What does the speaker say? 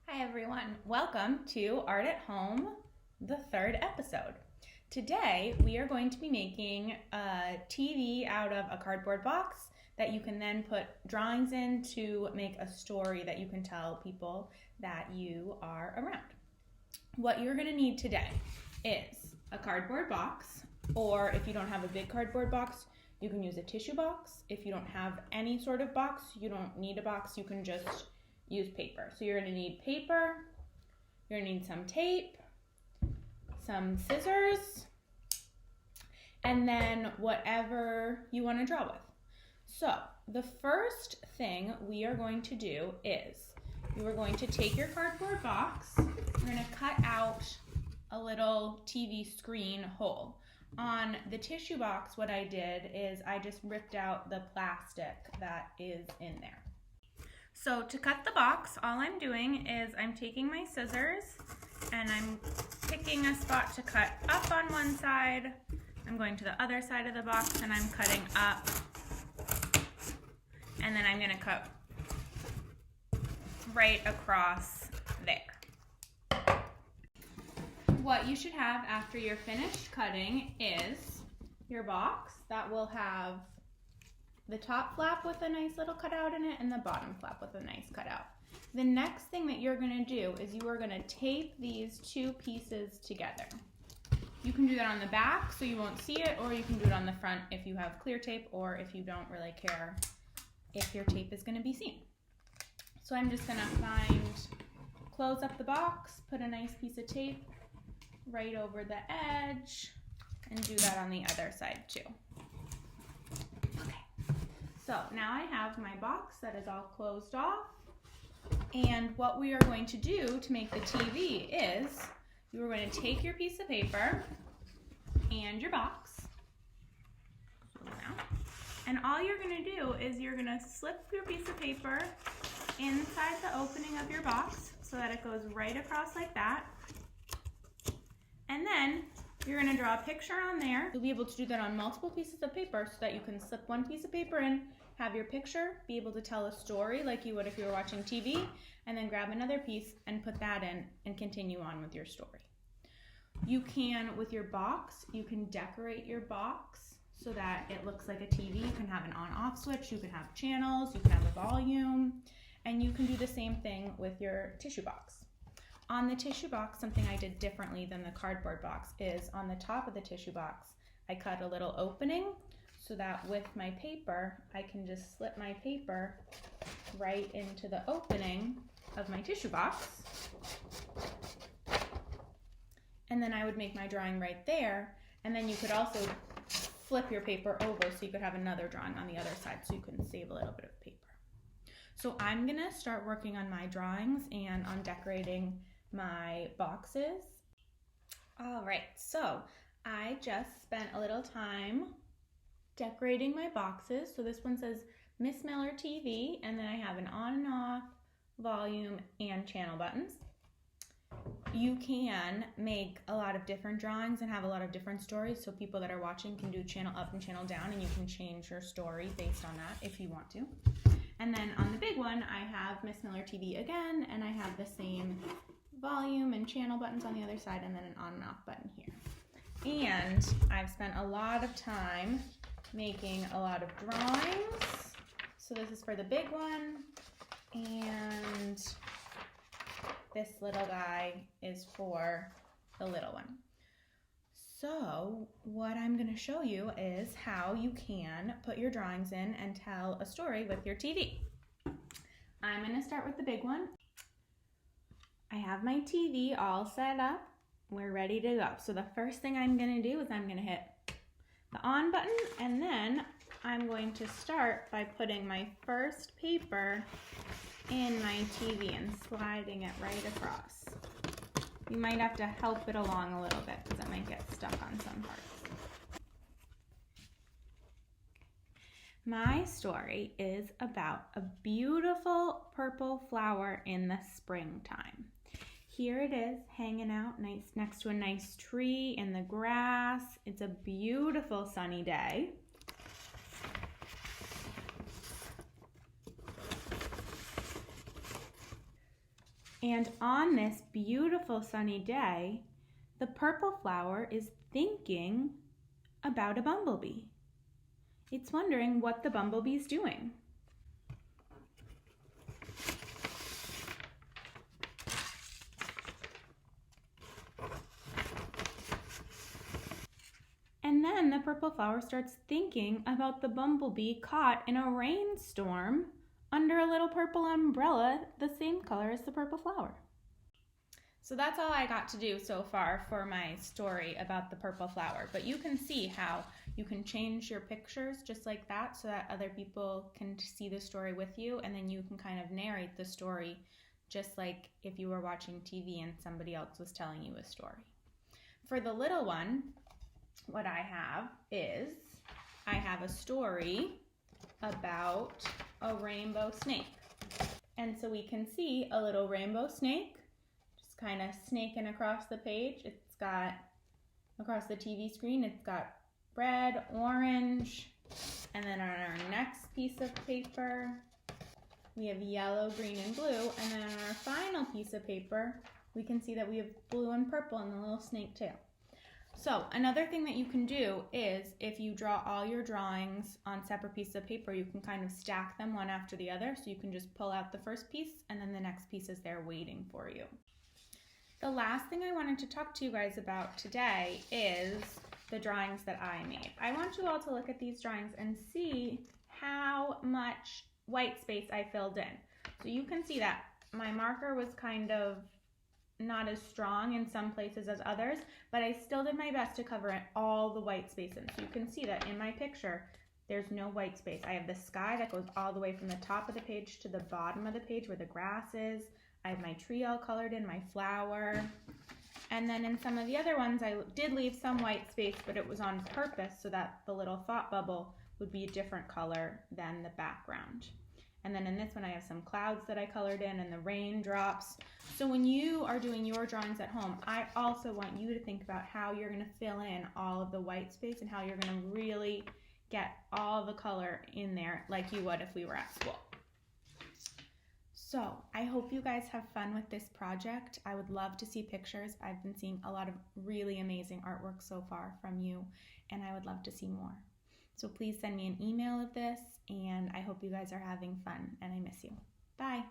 Hi everyone, welcome to Art at Home, the third episode. Today we are going to be making a TV out of a cardboard box that you can then put drawings in to make a story that you can tell people that you are around. What you're going to need today is a cardboard box, or if you don't have a big cardboard box, you can use a tissue box. If you don't have any sort of box, you don't need a box, you can just use paper. So you're going to need paper, you're going to need some tape, some scissors, and then whatever you want to draw with. So the first thing we are going to do is you are going to take your cardboard box, you're going to cut out a little TV screen hole. On the tissue box, what I did is I just ripped out the plastic that is in there. So to cut the box, all I'm doing is I'm taking my scissors and I'm picking a spot to cut up on one side. I'm going to the other side of the box and I'm cutting up. And then I'm going to cut right across there. What you should have after you're finished cutting is your box that will have the top flap with a nice little cutout in it and the bottom flap with a nice cutout. The next thing that you're going to do is you are going to tape these two pieces together. You can do that on the back so you won't see it, or you can do it on the front if you have clear tape or if you don't really care if your tape is going to be seen. So I'm just going to close up the box, put a nice piece of tape right over the edge, and do that on the other side too. So now I have my box that is all closed off, and what we are going to do to make the TV is you are going to take your piece of paper and your box, and all you're going to do is you're going to slip your piece of paper inside the opening of your box so that it goes right across like that, and then you're going to draw a picture on there. You'll be able to do that on multiple pieces of paper so that you can slip one piece of paper in, have your picture, be able to tell a story like you would if you were watching TV, and then grab another piece and put that in and continue on with your story. You can, with your box, you can decorate your box so that it looks like a TV. You can have an on-off switch, you can have channels, you can have a volume, and you can do the same thing with your tissue box. On the tissue box, something I did differently than the cardboard box is on the top of the tissue box, I cut a little opening so that with my paper, I can just slip my paper right into the opening of my tissue box. And then I would make my drawing right there. And then you could also flip your paper over so you could have another drawing on the other side so you can save a little bit of paper. So I'm gonna start working on my drawings and on decorating my boxes. All right, so I just spent a little time decorating my boxes. So this one says Miss Miller TV, and then I have an on and off, volume, and channel buttons. You can make a lot of different drawings and have a lot of different stories, so people that are watching can do channel up and channel down, and you can change your story based on that if you want to. And then on the big one, I have Miss Miller TV again, and I have the same volume and channel buttons on the other side, and then an on and off button here. And I've spent a lot of time making a lot of drawings. So this is for the big one, and this little guy is for the little one. So what I'm going to show you is how you can put your drawings in and tell a story with your TV. I'm going to start with the big one. I have my TV all set up. We're ready to go. So the first thing I'm going to do is I'm going to hit the on button, and then I'm going to start by putting my first paper in my TV and sliding it right across. You might have to help it along a little bit because it might get stuck on some parts. My story is about a beautiful purple flower in the springtime. Here it is hanging out nice next to a nice tree in the grass. It's a beautiful sunny day. And on this beautiful sunny day, the purple flower is thinking about a bumblebee. It's wondering what the bumblebee's doing. And then the purple flower starts thinking about the bumblebee caught in a rainstorm under a little purple umbrella, the same color as the purple flower. So that's all I got to do so far for my story about the purple flower. But you can see how you can change your pictures just like that so that other people can see the story with you, and then you can kind of narrate the story just like if you were watching TV and somebody else was telling you a story. For the little one, what I have is I have a story about a rainbow snake. And so we can see a little rainbow snake just kind of snaking across the page. It's got, across the TV screen, it's got red, orange, and then on our next piece of paper, we have yellow, green, and blue. And then on our final piece of paper, we can see that we have blue and purple in the little snake tail. So another thing that you can do is if you draw all your drawings on separate pieces of paper, you can kind of stack them one after the other. So you can just pull out the first piece and then the next piece is there waiting for you. The last thing I wanted to talk to you guys about today is the drawings that I made. I want you all to look at these drawings and see how much white space I filled in. So you can see that my marker was kind of not as strong in some places as others, but I still did my best to cover all the white space in. So you can see that in my picture, there's no white space. I have the sky that goes all the way from the top of the page to the bottom of the page where the grass is. I have my tree all colored in, my flower. And then in some of the other ones, I did leave some white space, but it was on purpose so that the little thought bubble would be a different color than the background. And then in this one, I have some clouds that I colored in and the raindrops. So when you are doing your drawings at home, I also want you to think about how you're going to fill in all of the white space and how you're going to really get all the color in there like you would if we were at school. So I hope you guys have fun with this project. I would love to see pictures. I've been seeing a lot of really amazing artwork so far from you, and I would love to see more. So please send me an email of this, and I hope you guys are having fun, and I miss you. Bye.